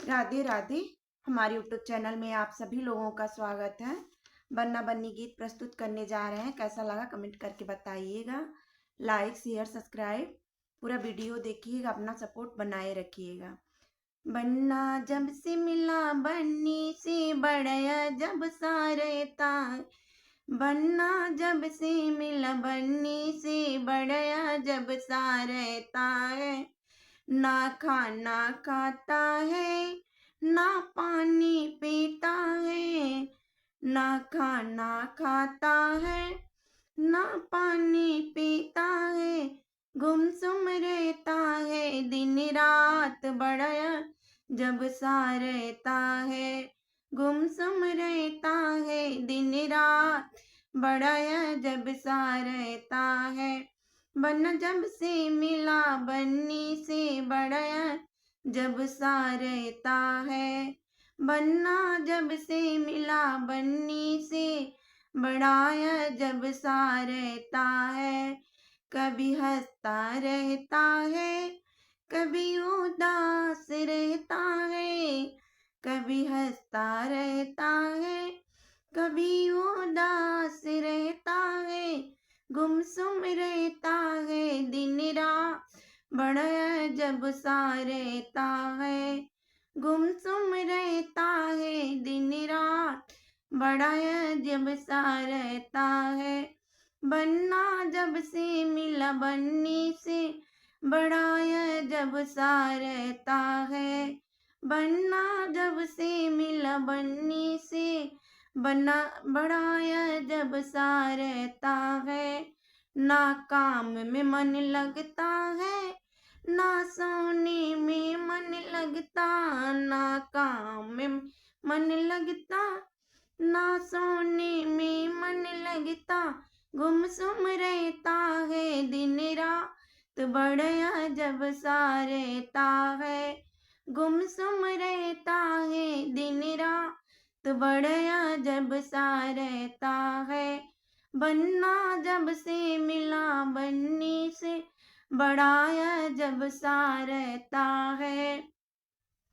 राधे राधे। हमारे YouTube channel में आप सभी लोगों का स्वागत है। बन्ना बन्नी गीत प्रस्तुत करने जा रहे हैं। कैसा लगा कमेंट करके बताइएगा। लाइक शेयर सब्सक्राइब पूरा वीडियो देखिएगा, अपना सपोर्ट बनाए रखिएगा। बन्ना जब से मिला बन्नी से बड़या जब सा रहता है। बन्ना जब से मिला बन्नी से बड़या जब सा रहता है। ना खाना खाता है ना पानी पीता है। ना खाना खाता है ना पानी पीता है। गुमसुम रहता है दिन रात बड़ा जब सा रहता है। गुमसुम रहता है दिन रात बड़ा जब सा रहता है। बन्ना जब से मिला बन्नी से बड़ा जब सा रहता है। बन्ना जब से मिला बन्नी से बड़ाया जब सा रहता है। कभी हंसता रहता है कभी उदास रहता है। कभी हंसता रहता है कभी उदास रहता है। गुमसुम रहता है दिन रात बड़ा जब सा रहता है। गुमसुम रहता है दिन रात बड़ा जब सा रहता है। बन्ना जब से मिला बन्नी से बड़ाया जब सा रहता है। बन्ना जब से मिला बन्नी से बना बड़ाया जब सा रहता है। ना काम में मन लगता है ना सोने में मन लगता। ना काम में मन लगता ना सोने में मन लगता। गुमसुम रहता है दिन रात बड़ा जब सा रहता है। गुमसुम रहता है दिन रात बड़ा जब सा रहता है। बन्ना जब से मिला बन्नी से बड़ाया जब सा रहता है।